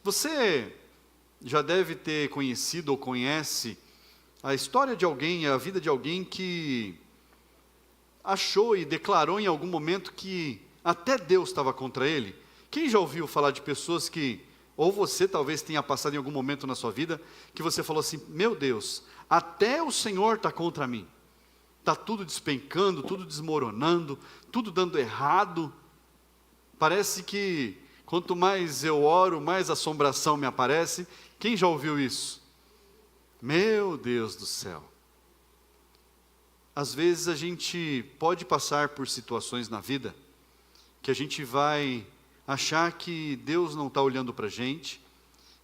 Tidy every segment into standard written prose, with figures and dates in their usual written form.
Você já deve ter conhecido ou conhece a história de alguém, a vida de alguém que achou e declarou em algum momento que até Deus estava contra ele. Quem já ouviu falar de pessoas que, ou você talvez tenha passado em algum momento na sua vida, que você falou assim: meu Deus, até o Senhor está contra mim. Está tudo despencando, tudo desmoronando, tudo dando errado. Parece que quanto mais eu oro, mais assombração me aparece. Quem já ouviu isso? Meu Deus do céu. Às vezes a gente pode passar por situações na vida que a gente vai achar que Deus não está olhando para a gente,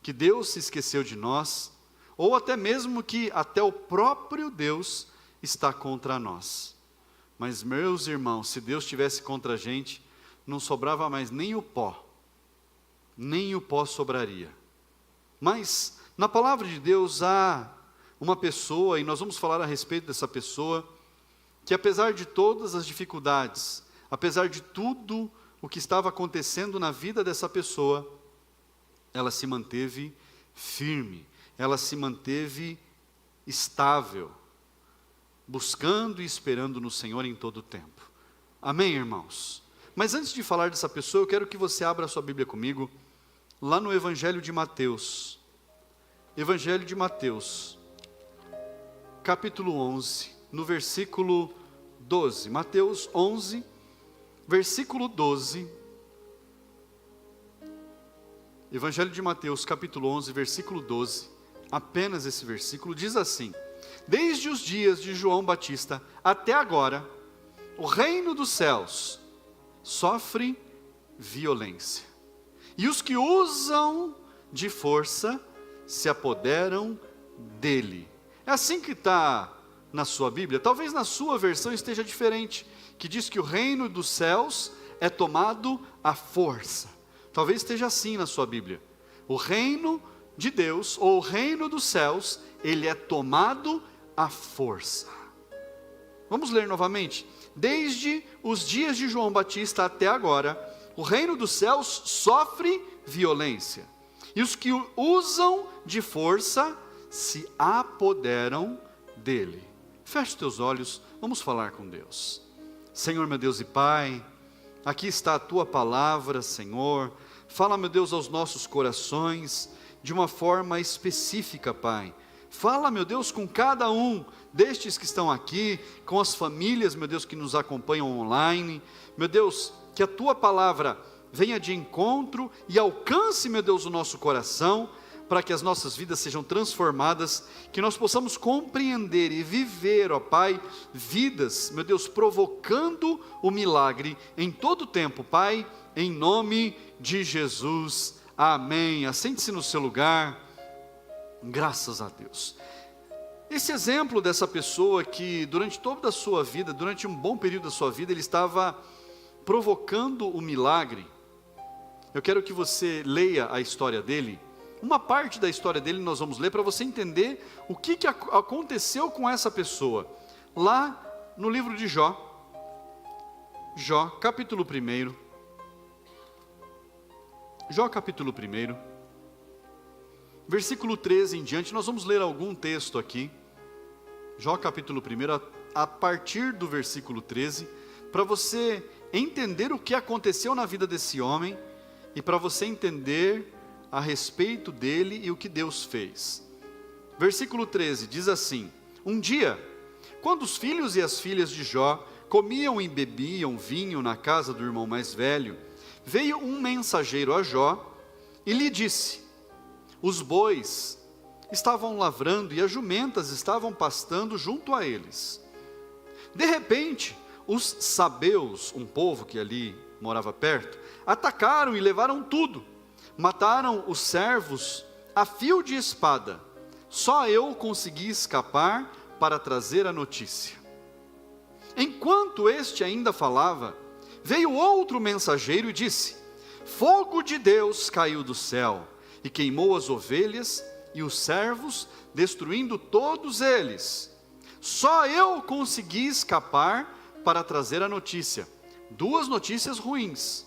que Deus se esqueceu de nós, ou até mesmo que até o próprio Deus está contra nós. Mas, meus irmãos, se Deus estivesse contra a gente, não sobrava mais nem o pó sobraria. Mas, na palavra de Deus há uma pessoa, e nós vamos falar a respeito dessa pessoa, que apesar de todas as dificuldades, apesar de tudo o que estava acontecendo na vida dessa pessoa, ela se manteve firme, ela se manteve estável, buscando e esperando no Senhor em todo o tempo. Amém, irmãos? Mas antes de falar dessa pessoa, eu quero que você abra a sua Bíblia comigo, lá no Evangelho de Mateus. Evangelho de Mateus, capítulo 11, no versículo 12. Mateus 11, versículo 12. Evangelho de Mateus, capítulo 11, versículo 12. Apenas esse versículo diz assim: desde os dias de João Batista até agora, o reino dos céus sofre violência, e os que usam de força se apoderam dele. É assim que está na sua Bíblia. Talvez na sua versão esteja diferente, que diz que o reino dos céus é tomado à força. Talvez esteja assim na sua Bíblia. O reino de Deus, ou o reino dos céus, ele é tomado à força. Vamos ler novamente. Desde os dias de João Batista até agora, o reino dos céus sofre violência, e os que o usam de força se apoderam dele. Feche teus olhos, vamos falar com Deus. Senhor, meu Deus e Pai, aqui está a Tua palavra, Senhor. Fala, meu Deus, aos nossos corações, de uma forma específica, Pai. Fala, meu Deus, com cada um destes que estão aqui, com as famílias, meu Deus, que nos acompanham online. Meu Deus, que a Tua palavra venha de encontro e alcance, meu Deus, o nosso coração, para que as nossas vidas sejam transformadas, que nós possamos compreender e viver, ó Pai, vidas, meu Deus, provocando o milagre em todo o tempo, Pai, em nome de Jesus, amém. Assente-se no seu lugar, graças a Deus. Esse exemplo dessa pessoa que durante toda a sua vida, durante um bom período da sua vida, ele estava provocando o milagre. Eu quero que você leia a história dele. Uma parte da história dele nós vamos ler para você entender o que aconteceu com essa pessoa. Lá no livro de Jó, capítulo 1. Jó capítulo 1, versículo 13 em diante, nós vamos ler algum texto aqui. Jó capítulo 1, a partir do versículo 13, para você entender o que aconteceu na vida desse homem, e para você entender a respeito dele e o que Deus fez. Versículo 13 diz assim: um dia, quando os filhos e as filhas de Jó comiam e bebiam vinho na casa do irmão mais velho, veio um mensageiro a Jó e lhe disse: os bois estavam lavrando e as jumentas estavam pastando junto a eles. De repente, os sabeus, um povo que ali morava perto, atacaram e levaram tudo. Mataram os servos a fio de espada. Só eu consegui escapar para trazer a notícia. Enquanto este ainda falava, veio outro mensageiro e disse: fogo de Deus caiu do céu e queimou as ovelhas e os servos, destruindo todos eles. Só eu consegui escapar para trazer a notícia. Duas notícias ruins.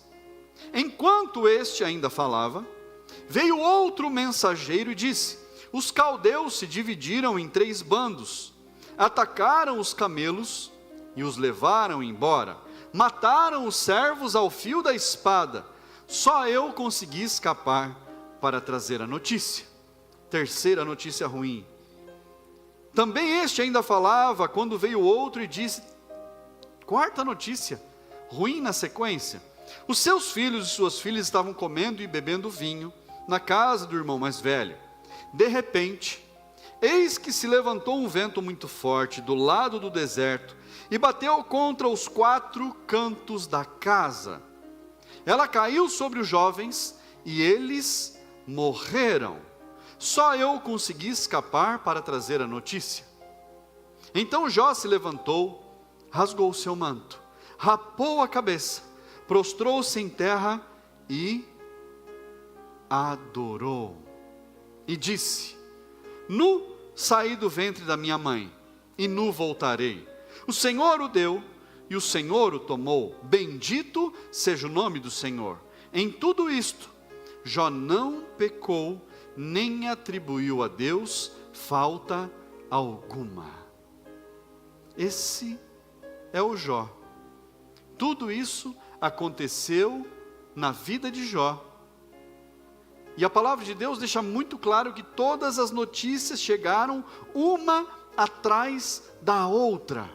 Enquanto este ainda falava, Veio outro mensageiro e disse: os caldeus se dividiram em 3 bandos, atacaram os camelos e os levaram embora, mataram os servos ao fio da espada. Só eu consegui escapar para trazer a notícia. Terceira notícia ruim. Também este ainda falava, quando veio outro e disse, quarta notícia, ruim na sequência: os seus filhos e suas filhas estavam comendo e bebendo vinho na casa do irmão mais velho. De repente, eis que se levantou um vento muito forte do lado do deserto e bateu contra os 4 cantos da casa. Ela caiu sobre os jovens e eles morreram. Só eu consegui escapar para trazer a notícia. Então Jó se levantou, rasgou o seu manto, rapou a cabeça, prostrou-se em terra e adorou. E disse: nu saí do ventre da minha mãe, e nu voltarei. O Senhor o deu, e o Senhor o tomou. Bendito seja o nome do Senhor. Em tudo isto, Jó não pecou, nem atribuiu a Deus falta alguma. Esse é o Jó. Tudo isso aconteceu na vida de Jó. E a palavra de Deus deixa muito claro que todas as notícias chegaram uma atrás da outra.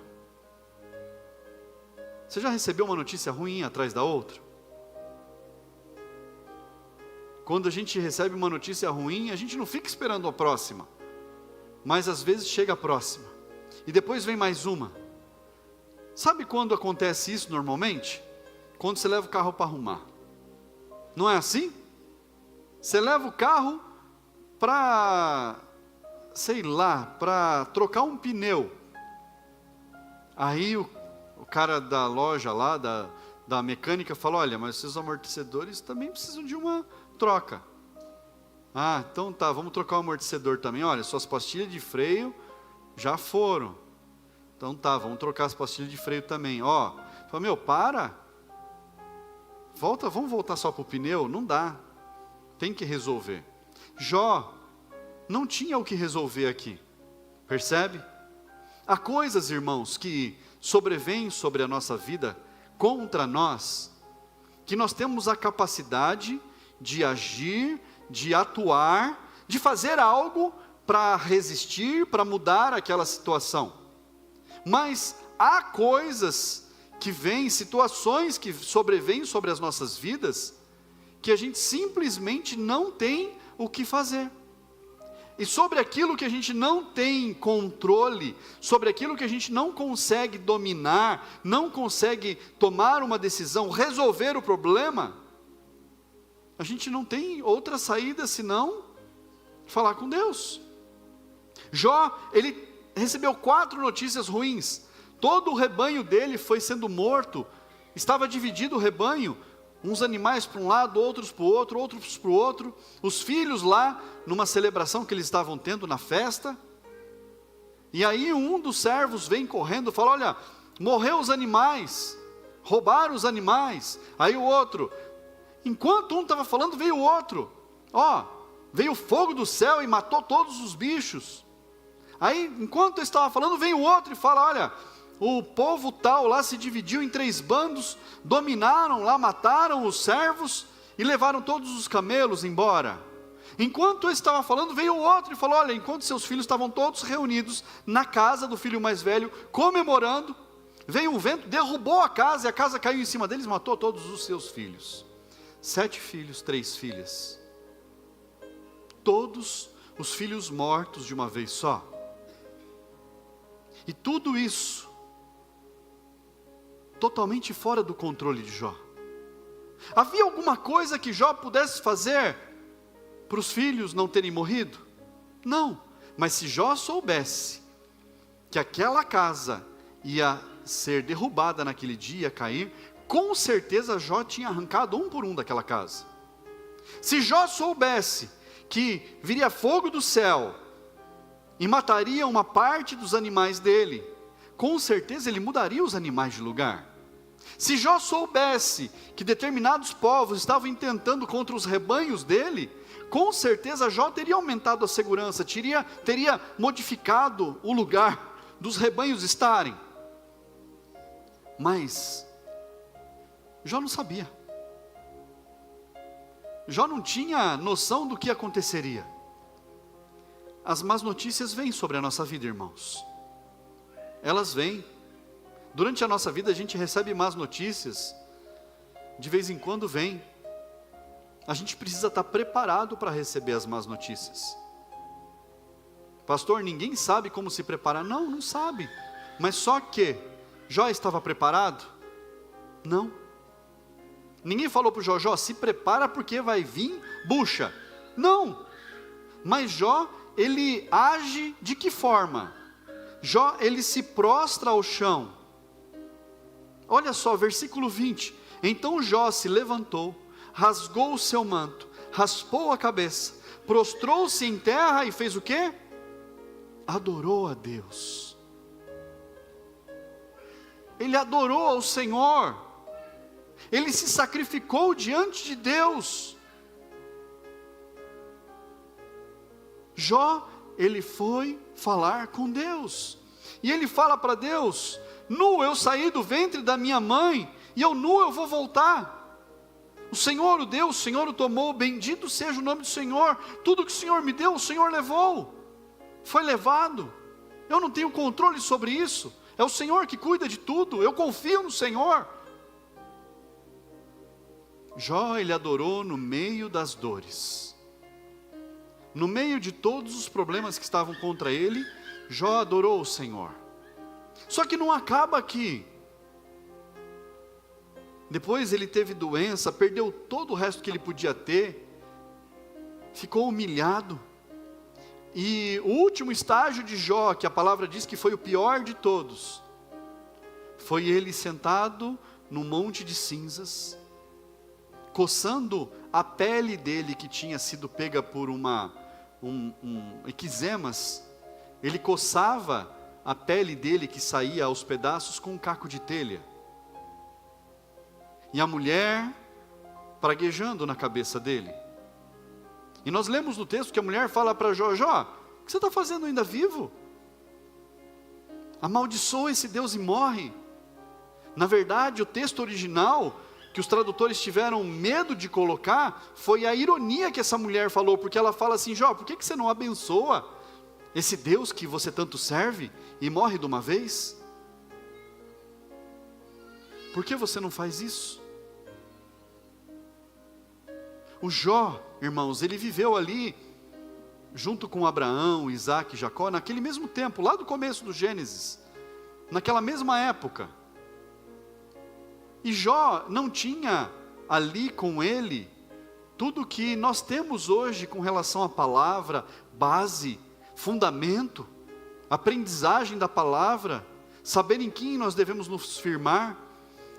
Você já recebeu uma notícia ruim atrás da outra? Quando a gente recebe uma notícia ruim, a gente não fica esperando a próxima, mas às vezes chega a próxima, e depois vem mais uma. Sabe quando acontece isso normalmente? Quando você leva o carro para arrumar. Não é assim? Você leva o carro para, sei lá, para trocar um pneu. Aí o cara da loja lá, da mecânica fala: olha, mas seus amortecedores também precisam de uma troca. Ah, então tá, vamos trocar o amortecedor também. Olha, suas pastilhas de freio já foram. Então tá, vamos trocar as pastilhas de freio também. Ó, fala: meu, para. Vamos voltar só para o pneu? Não dá. Tem que resolver. Jó não tinha o que resolver aqui. Percebe? Há coisas, irmãos, que sobrevêm sobre a nossa vida contra nós, que nós temos a capacidade de agir, de atuar, de fazer algo para resistir, para mudar aquela situação. Mas há coisas que vêm, situações que sobrevêm sobre as nossas vidas, que a gente simplesmente não tem o que fazer. E sobre aquilo que a gente não tem controle, sobre aquilo que a gente não consegue dominar, não consegue tomar uma decisão, resolver o problema, a gente não tem outra saída senão falar com Deus. Jó, ele recebeu 4 notícias ruins. Todo o rebanho dele foi sendo morto, estava dividido o rebanho, uns animais para um lado, outros para o outro, outros para o outro, os filhos lá, numa celebração que eles estavam tendo na festa, e aí um dos servos vem correndo e fala: olha, morreu os animais, roubaram os animais. Aí o outro, enquanto um estava falando, veio o outro, ó, veio o fogo do céu e matou todos os bichos. Aí, enquanto eu estava falando, vem o outro e fala: olha, o povo tal lá se dividiu em 3 bandos, dominaram lá, mataram os servos e levaram todos os camelos embora. Enquanto eu estava falando, veio o outro e falou: olha, enquanto seus filhos estavam todos reunidos na casa do filho mais velho, comemorando, veio um vento, derrubou a casa, e a casa caiu em cima deles, matou todos os seus filhos. 7 filhos, 3 filhas. Todos os filhos mortos de uma vez só. E tudo isso totalmente fora do controle de Jó. Havia alguma coisa que Jó pudesse fazer para os filhos não terem morrido? Não, mas se Jó soubesse que aquela casa ia ser derrubada naquele dia, cair, com certeza Jó tinha arrancado um por um daquela casa. Se Jó soubesse que viria fogo do céu e mataria uma parte dos animais dele, com certeza ele mudaria os animais de lugar. Se Jó soubesse que determinados povos estavam intentando contra os rebanhos dele, com certeza Jó teria aumentado a segurança, teria modificado o lugar dos rebanhos estarem. Mas Jó não sabia. Jó não tinha noção do que aconteceria. As más notícias vêm sobre a nossa vida, irmãos. Elas vêm. Durante a nossa vida a gente recebe más notícias. De vez em quando vem. A gente precisa estar preparado para receber as más notícias. Pastor, ninguém sabe como se preparar. Não, não sabe. Mas só que Jó estava preparado? Não. Ninguém falou para o Jó, se prepara porque vai vir bucha. Não. Mas Jó, ele age de que forma? Jó, ele se prostra ao chão. Olha só, versículo 20. Então Jó se levantou, rasgou o seu manto, raspou a cabeça, prostrou-se em terra e fez o quê? Adorou a Deus. Ele adorou ao Senhor. Ele se sacrificou diante de Deus. Jó, ele foi falar com Deus. E ele fala para Deus: nu eu saí do ventre da minha mãe, e nu eu vou voltar. O Senhor o deu, o Senhor o tomou, bendito seja o nome do Senhor. Tudo que o Senhor me deu, o Senhor levou. Foi levado. Eu não tenho controle sobre isso. É o Senhor que cuida de tudo. Eu confio no Senhor. Jó, ele adorou no meio das dores. No meio de todos os problemas que estavam contra ele, Jó adorou o Senhor. Só que não acaba aqui. Depois ele teve doença, perdeu todo o resto que ele podia ter, ficou humilhado. E o último estágio de Jó, que a palavra diz que foi o pior de todos, foi ele sentado num monte de cinzas, coçando a pele dele que tinha sido pega por eczemas. Ele coçava a pele dele que saía aos pedaços com um caco de telha. E a mulher praguejando na cabeça dele. E nós lemos no texto que a mulher fala para Jó: Jó, o que você está fazendo ainda vivo? Amaldiçoa esse Deus e morre. Na verdade, o texto original, que os tradutores tiveram medo de colocar, foi a ironia que essa mulher falou, porque ela fala assim: Jó, por que você não abençoa esse Deus que você tanto serve e morre de uma vez? Por que você não faz isso? O Jó, irmãos, ele viveu ali, junto com Abraão, Isaac e Jacó, naquele mesmo tempo, lá do começo do Gênesis, naquela mesma época. E Jó não tinha ali com ele tudo que nós temos hoje com relação à palavra, base, fundamento, aprendizagem da palavra, saber em quem nós devemos nos firmar.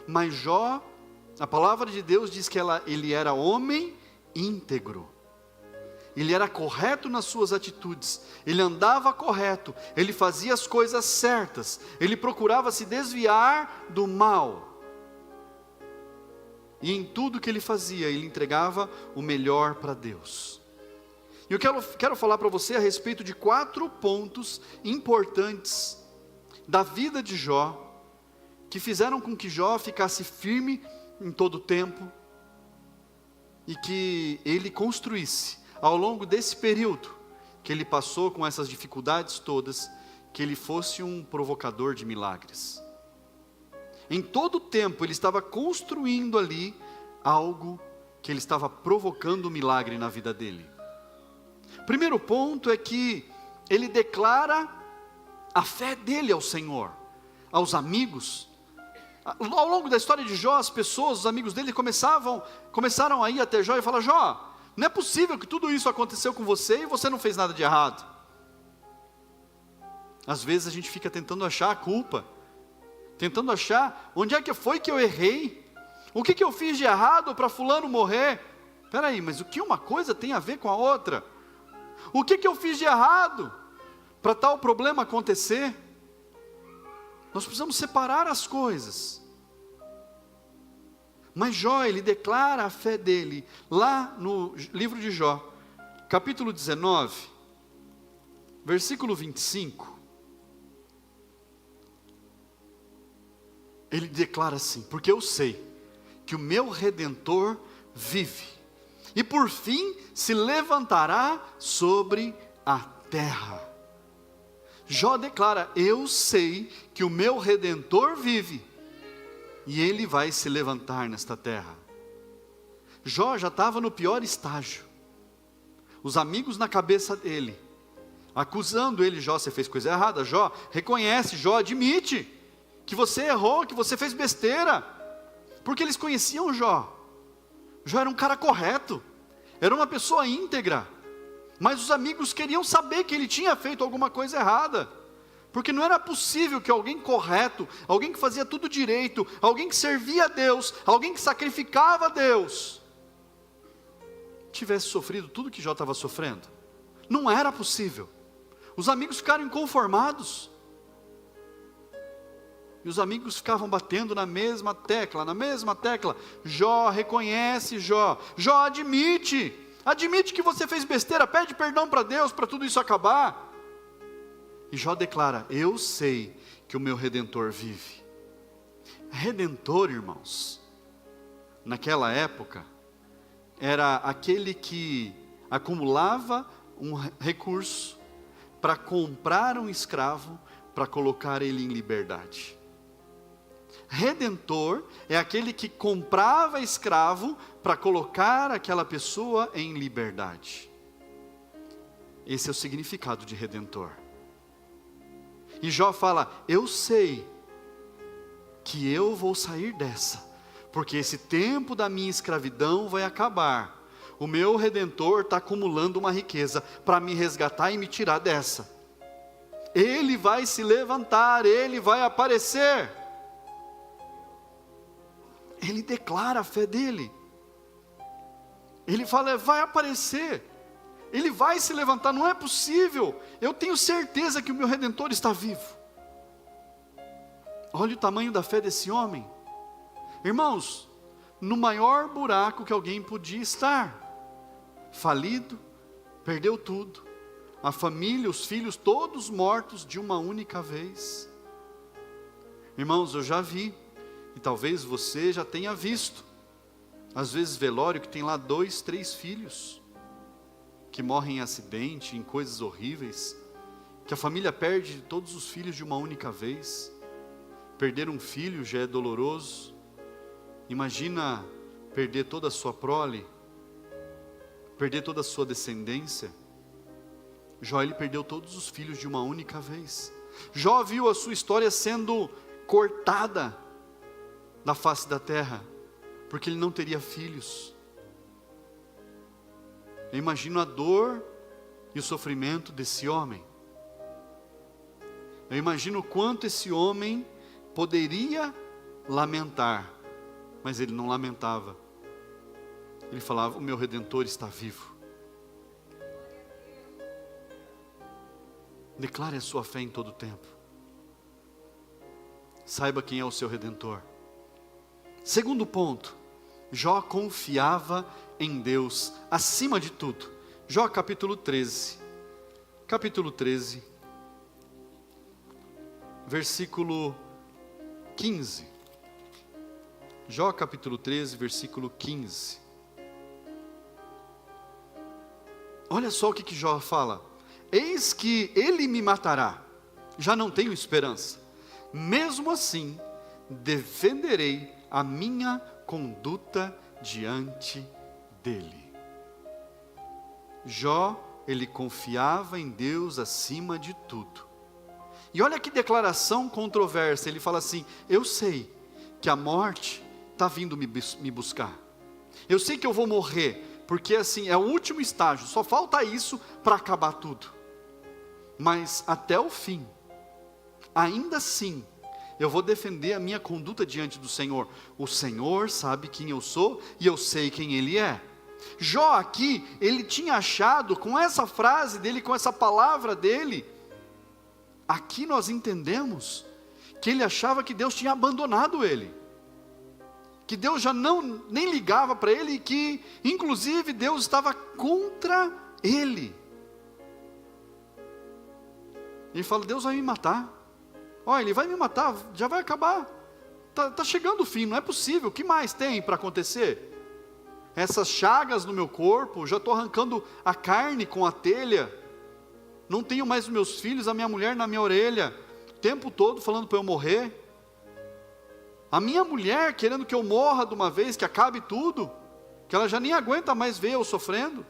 Mas Jó, a palavra de Deus diz que ele era homem íntegro. Ele era correto nas suas atitudes, ele andava correto, ele fazia as coisas certas, ele procurava se desviar do mal. E em tudo que ele fazia, ele entregava o melhor para Deus. E eu quero falar para você a respeito de 4 pontos importantes da vida de Jó, que fizeram com que Jó ficasse firme em todo o tempo, e que ele construísse, ao longo desse período, que ele passou com essas dificuldades todas, que ele fosse um provocador de milagres. Em todo o tempo ele estava construindo ali algo que ele estava provocando um milagre na vida dele. Primeiro ponto é que ele declara a fé dele ao Senhor, aos amigos. Ao longo da história de Jó, as pessoas, os amigos dele começaram a ir até Jó e falar: Jó, não é possível que tudo isso aconteceu com você e você não fez nada de errado. Às vezes a gente fica tentando achar a culpa, tentando achar onde é que foi que eu errei, o que eu fiz de errado para fulano morrer. Espera aí, mas o que uma coisa tem a ver com a outra? O que eu fiz de errado para tal problema acontecer? Nós precisamos separar as coisas. Mas Jó, ele declara a fé dele, lá no livro de Jó, capítulo 19, versículo 25, ele declara assim: porque eu sei que o meu Redentor vive, e por fim se levantará sobre a terra. Jó declara: eu sei que o meu Redentor vive, e ele vai se levantar nesta terra. Jó já estava no pior estágio, os amigos na cabeça dele, acusando ele: Jó, você fez coisa errada. Jó, reconhece, Jó, admite que você errou, que você fez besteira, porque eles conheciam Jó. Jó era um cara correto, era uma pessoa íntegra, mas os amigos queriam saber que ele tinha feito alguma coisa errada, porque não era possível que alguém correto, alguém que fazia tudo direito, alguém que servia a Deus, alguém que sacrificava a Deus, tivesse sofrido tudo que Jó estava sofrendo. Não era possível. Os amigos ficaram inconformados, e os amigos ficavam batendo na mesma tecla, Jó, reconhece, Jó, admite que você fez besteira, pede perdão para Deus, para tudo isso acabar. E Jó declara: eu sei que o meu Redentor vive. Redentor, irmãos, naquela época, era aquele que acumulava um recurso para comprar um escravo, para colocar ele em liberdade. Redentor é aquele que comprava escravo para colocar aquela pessoa em liberdade. Esse é o significado de Redentor. E Jó fala: eu sei que eu vou sair dessa, porque esse tempo da minha escravidão vai acabar. O meu Redentor está acumulando uma riqueza para me resgatar e me tirar dessa. Ele vai se levantar, ele vai aparecer. Ele declara a fé dele. Ele fala: vai aparecer, ele vai se levantar, não é possível, eu tenho certeza que o meu Redentor está vivo. Olha o tamanho da fé desse homem. Irmãos, no maior buraco que alguém podia estar, falido, perdeu tudo, a família, os filhos, todos mortos de uma única vez. Irmãos, eu já vi, e talvez você já tenha visto, às vezes velório que tem lá 2, 3 filhos, que morrem em acidente, em coisas horríveis, que a família perde todos os filhos de uma única vez. Perder um filho já é doloroso, imagina perder toda a sua prole, perder toda a sua descendência. Jó, ele perdeu todos os filhos de uma única vez. Jó viu a sua história sendo cortada da face da terra, porque ele não teria filhos. Eu imagino a dor e o sofrimento desse homem. Eu imagino o quanto esse homem poderia lamentar, mas ele não lamentava. Ele falava: o meu Redentor está vivo. Declare a sua fé em todo o tempo. Saiba quem é o seu Redentor. Segundo ponto, Jó confiava em Deus acima de tudo. Jó capítulo 13, versículo 15. Jó capítulo 13, versículo 15. Olha só o que Jó fala: eis que ele me matará, já não tenho esperança, mesmo assim defenderei a minha conduta diante dele. Jó, ele confiava em Deus acima de tudo. E olha que declaração controversa. Ele fala assim: eu sei que a morte está vindo me buscar, eu sei que eu vou morrer, porque assim, é o último estágio, só falta isso para acabar tudo, mas até o fim, ainda assim, eu vou defender a minha conduta diante do Senhor. O Senhor sabe quem eu sou, e eu sei quem Ele é. Jó aqui, ele tinha achado, com essa frase dele, com essa palavra dele, aqui nós entendemos, que ele achava que Deus tinha abandonado ele, que Deus já nem ligava para ele, e que inclusive Deus estava contra Ele fala, Deus vai me matar. Olha, Ele vai me matar, já vai acabar. Está chegando o fim, não é possível. O que mais tem para acontecer? Essas chagas no meu corpo, já estou arrancando a carne com a telha. Não tenho mais os meus filhos, a minha mulher na minha orelha, o tempo todo falando para eu morrer. A minha mulher querendo que eu morra de uma vez, que acabe tudo, que ela já nem aguenta mais ver eu sofrendo.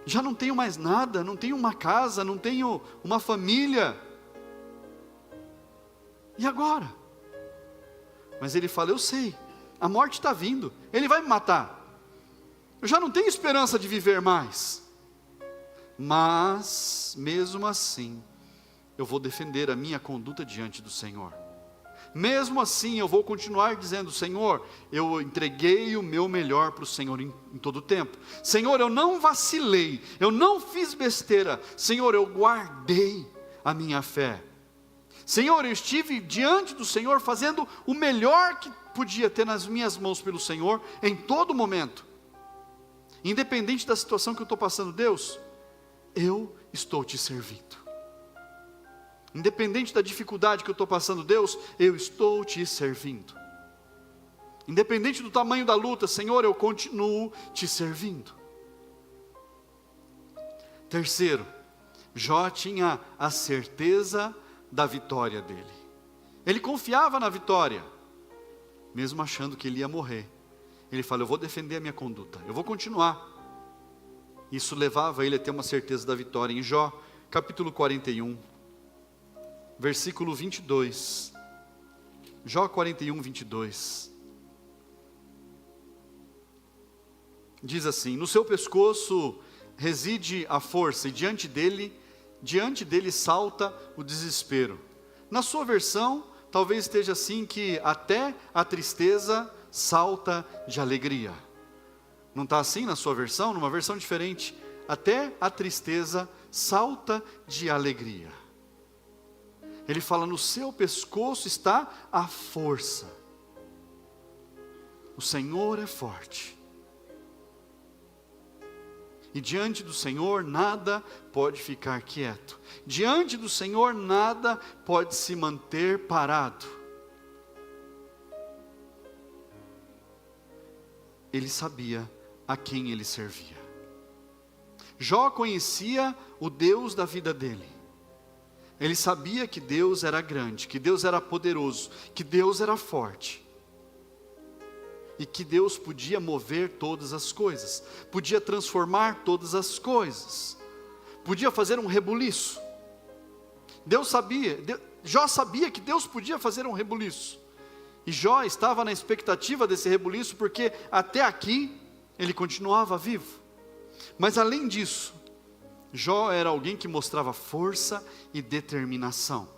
Já não tenho mais nada, não tenho uma casa, não tenho uma família. E agora? Mas ele fala, eu sei, a morte está vindo, Ele vai me matar. Eu já não tenho esperança de viver mais. Mas, mesmo assim, eu vou defender a minha conduta diante do Senhor. Mesmo assim, eu vou continuar dizendo, Senhor, eu entreguei o meu melhor para o Senhor em todo o tempo. Senhor, eu não vacilei, eu não fiz besteira. Senhor, eu guardei a minha fé. Senhor, eu estive diante do Senhor fazendo o melhor que podia ter nas minhas mãos pelo Senhor em todo momento. Independente da situação que eu estou passando, Deus, eu estou te servindo. Independente da dificuldade que eu estou passando, Deus, eu estou te servindo. Independente do tamanho da luta, Senhor, eu continuo te servindo. Terceiro, Jó tinha a certeza da vitória dele. Ele confiava na vitória, mesmo achando que ele ia morrer. Ele fala, eu vou defender a minha conduta, eu vou continuar. Isso levava ele a ter uma certeza da vitória. Em Jó, capítulo 41, versículo 22. Jó 41, 22. Diz assim, no seu pescoço reside a força, e diante dele salta o desespero. Na sua versão, talvez esteja assim, que até a tristeza salta de alegria. Não está assim na sua versão? Numa versão diferente, até a tristeza salta de alegria. Ele fala, no seu pescoço está a força. O Senhor é forte. E diante do Senhor nada pode ficar quieto. Diante do Senhor nada pode se manter parado. Ele sabia a quem ele servia. Jó conhecia o Deus da vida dele. Ele sabia que Deus era grande, que Deus era poderoso, que Deus era forte. E que Deus podia mover todas as coisas, podia transformar todas as coisas, podia fazer um rebuliço. Jó sabia que Deus podia fazer um rebuliço. E Jó estava na expectativa desse rebuliço, porque até aqui ele continuava vivo. Mas além disso, Jó era alguém que mostrava força e determinação.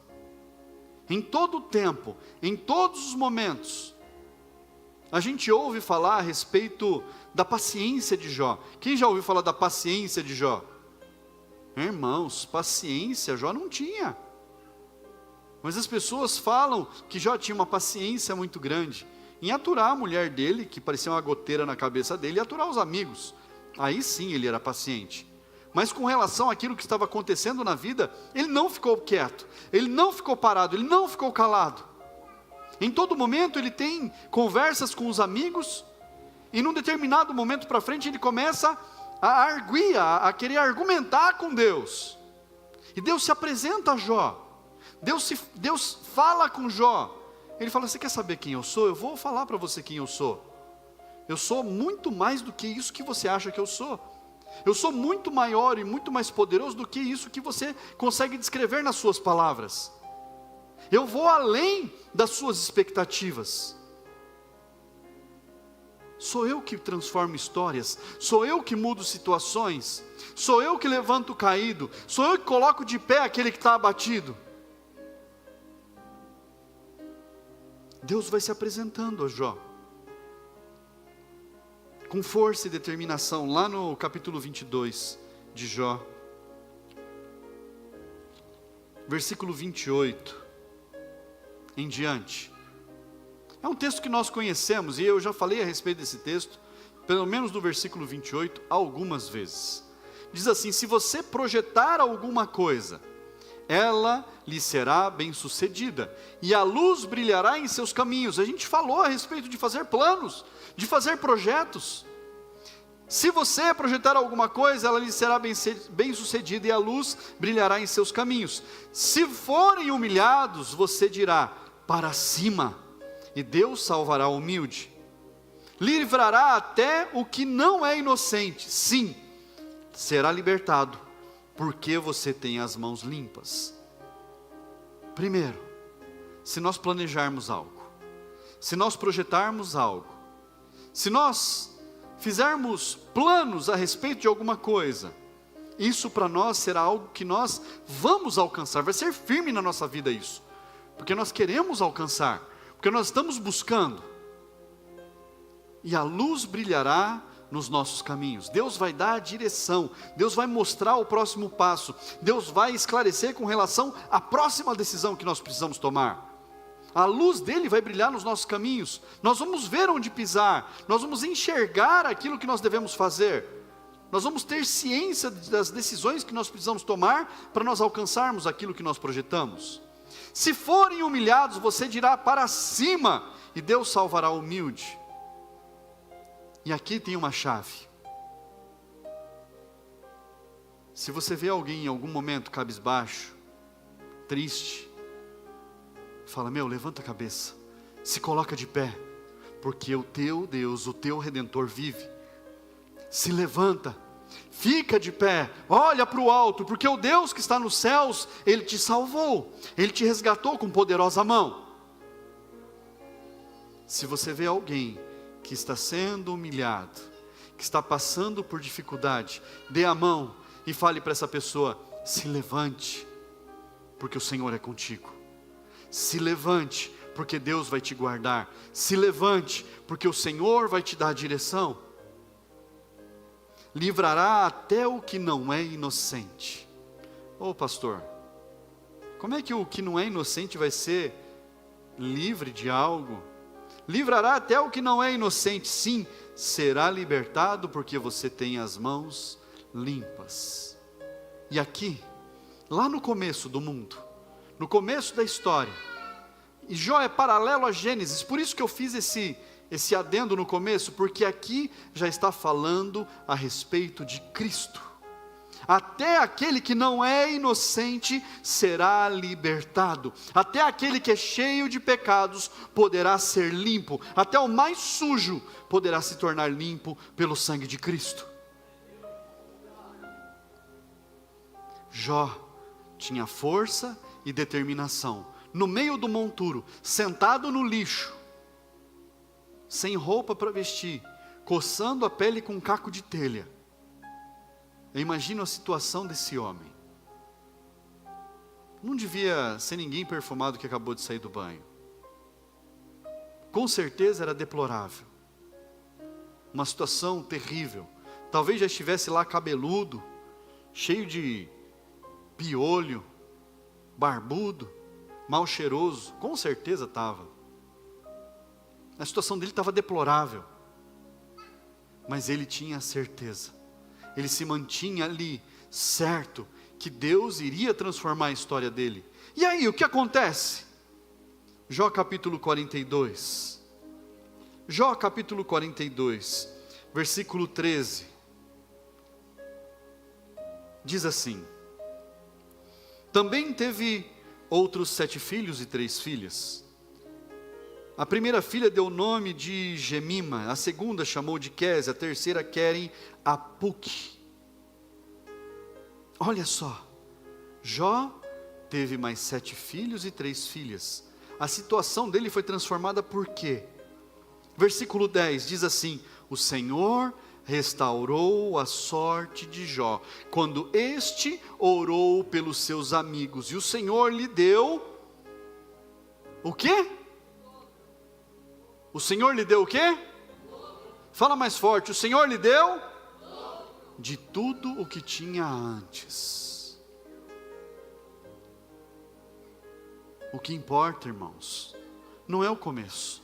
Em todo o tempo, em todos os momentos, a gente ouve falar a respeito da paciência de Jó. Quem já ouviu falar da paciência de Jó? Irmãos, paciência Jó não tinha. Mas as pessoas falam que Jó tinha uma paciência muito grande em aturar a mulher dele, que parecia uma goteira na cabeça dele, e aturar os amigos. Aí sim ele era paciente. Mas com relação àquilo que estava acontecendo na vida, ele não ficou quieto, ele não ficou parado, ele não ficou calado. Em todo momento ele tem conversas com os amigos, e num determinado momento para frente ele começa a arguir, a querer argumentar com Deus. E Deus se apresenta a Jó, Deus fala com Jó. Ele fala, você quer saber quem eu sou? Eu vou falar para você quem eu sou. Eu sou muito mais do que isso que você acha que eu sou. Eu sou muito maior e muito mais poderoso do que isso que você consegue descrever nas suas palavras. Eu vou além das suas expectativas. Sou eu que transformo histórias, sou eu que mudo situações, sou eu que levanto o caído, sou eu que coloco de pé aquele que está abatido. Deus vai se apresentando a Jó, com força e determinação, lá no capítulo 22 de Jó, versículo 28 em diante. É um texto que nós conhecemos, e eu já falei a respeito desse texto. pelo menos no versículo 28, algumas vezes. Diz assim: se você projetar alguma coisa, ela lhe será bem-sucedida, e a luz brilhará em seus caminhos. A gente falou a respeito de fazer planos, de fazer projetos. Se você projetar alguma coisa, ela lhe será bem-sucedida, e a luz brilhará em seus caminhos. Se forem humilhados, você dirá: para cima, e Deus salvará o humilde. Livrará até o que não é inocente. Sim, será libertado, porque você tem as mãos limpas. Primeiro, se nós planejarmos algo, se nós projetarmos algo, se nós fizermos planos a respeito de alguma coisa, isso para nós será algo que nós vamos alcançar, vai ser firme na nossa vida isso, porque nós queremos alcançar, porque nós estamos buscando, e a luz brilhará nos nossos caminhos. Deus vai dar a direção, Deus vai mostrar o próximo passo, Deus vai esclarecer com relação à próxima decisão que nós precisamos tomar. A luz dele vai brilhar nos nossos caminhos, nós vamos ver onde pisar, nós vamos enxergar aquilo que nós devemos fazer, nós vamos ter ciência das decisões que nós precisamos tomar para nós alcançarmos aquilo que nós projetamos. Se forem humilhados, você dirá: para cima, e Deus salvará o humilde. E aqui tem uma chave. Se você vê alguém em algum momento cabisbaixo, triste, fala: meu, levanta a cabeça, se coloca de pé, porque o teu Deus, o teu Redentor vive. Se levanta, fica de pé, olha para o alto, porque o Deus que está nos céus, Ele te salvou, Ele te resgatou com poderosa mão. Se você vê alguém que está sendo humilhado, que está passando por dificuldade, dê a mão e fale para essa pessoa: se levante, porque o Senhor é contigo. Se levante, porque Deus vai te guardar. Se levante, porque o Senhor vai te dar a direção. Livrará até o que não é inocente. Ô pastor, como é que o que não é inocente vai ser livre de algo? Livrará até o que não é inocente. Sim, será libertado, porque você tem as mãos limpas. E aqui, lá no começo do mundo, no começo da história, e Jó é paralelo a Gênesis, por isso que eu fiz esse adendo no começo, porque aqui já está falando a respeito de Cristo. Até aquele que não é inocente será libertado, até aquele que é cheio de pecados poderá ser limpo, até o mais sujo poderá se tornar limpo pelo sangue de Cristo. Jó tinha força e determinação, no meio do monturo, sentado no lixo, sem roupa para vestir, coçando a pele com um caco de telha. Eu imagino a situação desse homem. Não devia ser ninguém perfumado que acabou de sair do banho. Com certeza era deplorável. Uma situação terrível. Talvez já estivesse lá cabeludo, cheio de piolho, barbudo, mal cheiroso. Com certeza estava. A situação dele estava deplorável. Mas ele tinha certeza. Ele se mantinha ali, certo, que Deus iria transformar a história dele. E aí, o que acontece? Jó capítulo 42. Jó capítulo 42, versículo 13. Diz assim: também teve outros 7 filhos e 3 filhas. A primeira filha deu o nome de Gemima, a segunda chamou de Quésia, a terceira Querem Apuque. Olha só, Jó teve mais 7 filhos e 3 filhas. A situação dele foi transformada por quê? Versículo 10 diz assim: o Senhor restaurou a sorte de Jó, quando este orou pelos seus amigos, e o Senhor lhe deu o quê? O Senhor lhe deu o quê? Fala mais forte. O Senhor lhe deu de tudo o que tinha antes. O que importa, irmãos, não é o começo.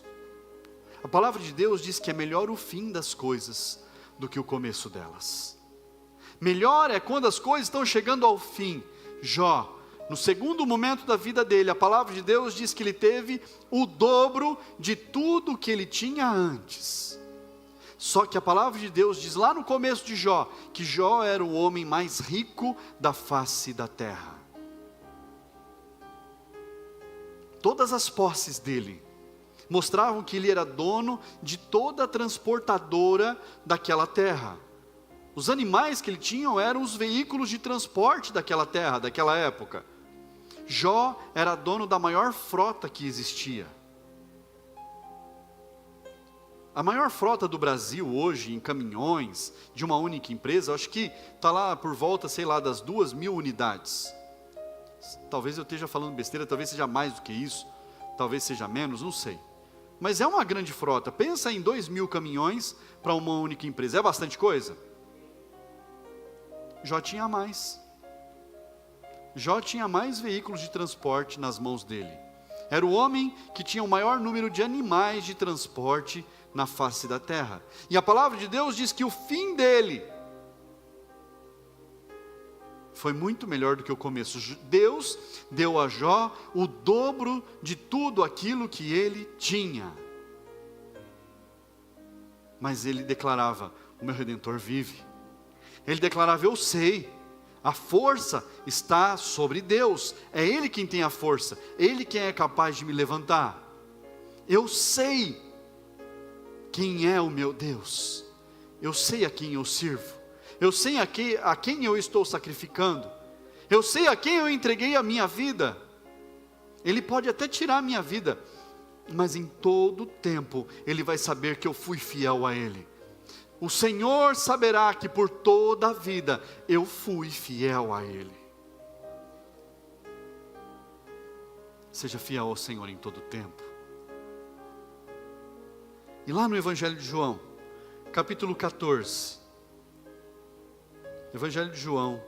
A palavra de Deus diz que é melhor o fim das coisas do que o começo delas. Melhor é quando as coisas estão chegando ao fim. Jó, no segundo momento da vida dele, a palavra de Deus diz que ele teve o dobro de tudo que ele tinha antes. Só que a palavra de Deus diz lá no começo de Jó, que Jó era o homem mais rico da face da terra. Todas as posses dele mostravam que ele era dono de toda a transportadora daquela terra. Os animais que ele tinha eram os veículos de transporte daquela terra, daquela época. Jó era dono da maior frota que existia. A maior frota do Brasil hoje, em caminhões, de uma única empresa, acho que está lá por volta, sei lá, das 2.000 unidades. Talvez eu esteja falando besteira, talvez seja mais do que isso, talvez seja menos, não sei. Mas é uma grande frota. Pensa em 2.000 caminhões para uma única empresa. É bastante coisa? Jó tinha mais. Jó tinha mais veículos de transporte nas mãos dele. Era o homem que tinha o maior número de animais de transporte na face da terra. E a palavra de Deus diz que o fim dele foi muito melhor do que o começo. Deus deu a Jó o dobro de tudo aquilo que ele tinha. Mas ele declarava: o meu Redentor vive. Ele declarava: eu sei, a força está sobre Deus. É Ele quem tem a força, Ele quem é capaz de me levantar. Eu sei quem é o meu Deus. Eu sei a quem eu sirvo. Eu sei a quem eu estou sacrificando. Eu sei a quem eu entreguei a minha vida. Ele pode até tirar a minha vida, mas em todo tempo Ele vai saber que eu fui fiel a Ele. O Senhor saberá que por toda a vida eu fui fiel a Ele. Seja fiel ao Senhor em todo tempo. E lá no Evangelho de João, capítulo 14, Evangelho de João,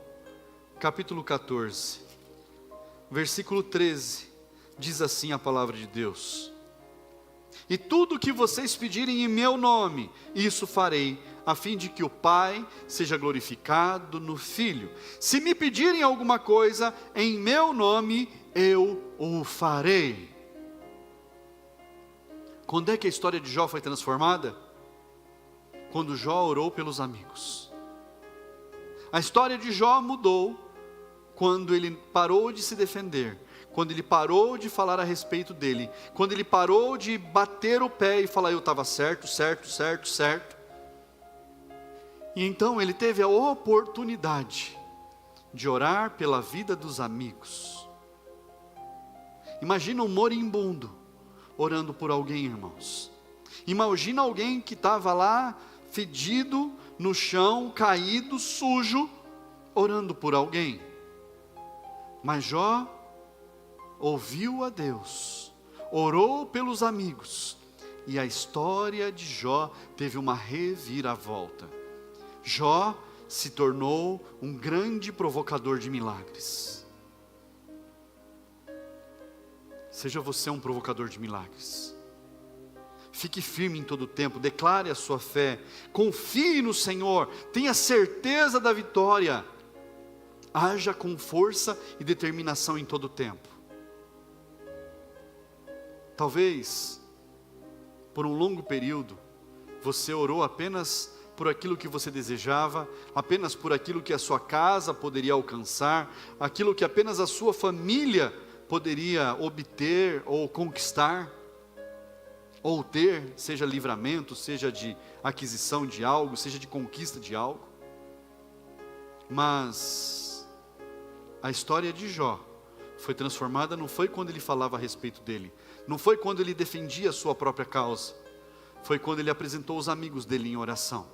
capítulo 14, versículo 13, diz assim a palavra de Deus: e tudo o que vocês pedirem em meu nome, isso farei, a fim de que o Pai seja glorificado no Filho. Se me pedirem alguma coisa em meu nome, eu o farei. Quando é que a história de Jó foi transformada? Quando Jó orou pelos amigos. A história de Jó mudou quando ele parou de se defender, quando ele parou de falar a respeito dele, quando ele parou de bater o pé e falar: eu estava certo, certo, certo, certo. E então ele teve a oportunidade de orar pela vida dos amigos. Imagina um moribundo orando por alguém, irmãos. Imagina alguém que estava lá, fedido, no chão, caído, sujo, orando por alguém. Mas Jó ouviu a Deus, orou pelos amigos, e a história de Jó teve uma reviravolta. Jó se tornou um grande provocador de milagres. Seja você um provocador de milagres. Fique firme em todo o tempo, declare a sua fé, confie no Senhor, tenha certeza da vitória. Haja com força e determinação em todo o tempo. Talvez, por um longo período, você orou apenas por aquilo que você desejava, apenas por aquilo que a sua casa poderia alcançar, aquilo que apenas a sua família poderia obter ou conquistar, ou ter, seja livramento, seja de aquisição de algo, seja de conquista de algo. Mas a história de Jó foi transformada, não foi quando ele falava a respeito dele, não foi quando ele defendia a sua própria causa, foi quando ele apresentou os amigos dele em oração.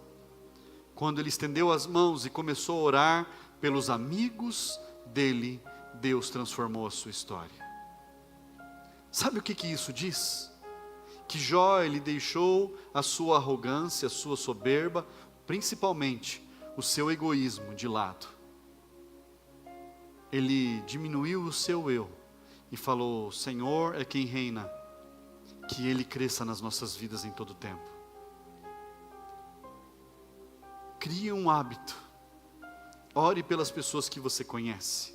Quando ele estendeu as mãos e começou a orar pelos amigos dele, Deus transformou a sua história. Sabe o que isso diz? Que Jó, ele deixou a sua arrogância, a sua soberba, principalmente o seu egoísmo de lado. Ele diminuiu o seu eu e falou: Senhor é quem reina, que Ele cresça nas nossas vidas em todo o tempo. Crie um hábito. Ore pelas pessoas que você conhece.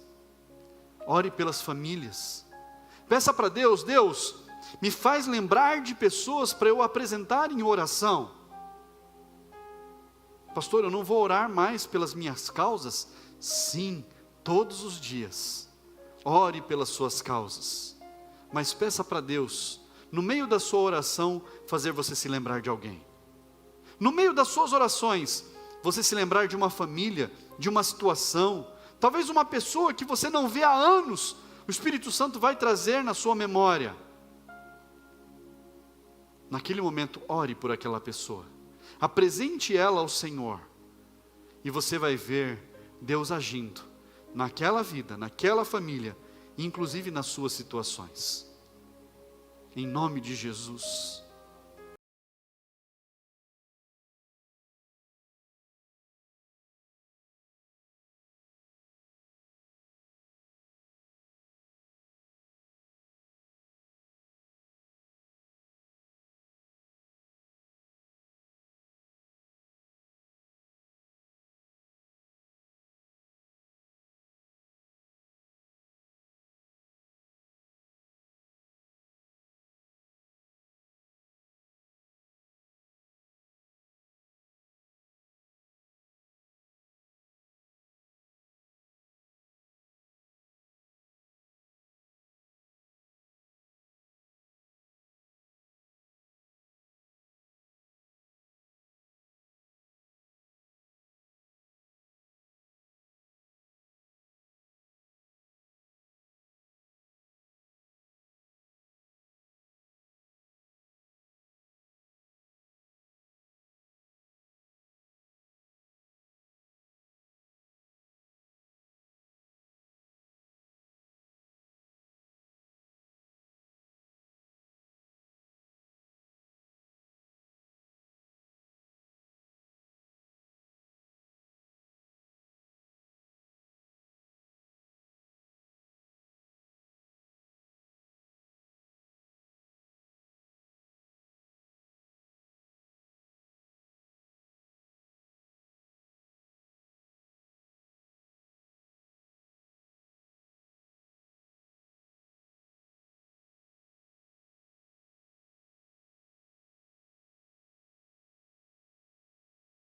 Ore pelas famílias. Peça para Deus: Deus, me faz lembrar de pessoas para eu apresentar em oração. Pastor, eu não vou orar mais pelas minhas causas? Sim, todos os dias. Ore pelas suas causas. Mas peça para Deus, no meio da sua oração, fazer você se lembrar de alguém. No meio das suas orações, você se lembrar de uma família, de uma situação, talvez uma pessoa que você não vê há anos, o Espírito Santo vai trazer na sua memória. Naquele momento, ore por aquela pessoa. Apresente ela ao Senhor. E você vai ver Deus agindo naquela vida, naquela família, inclusive nas suas situações. Em nome de Jesus.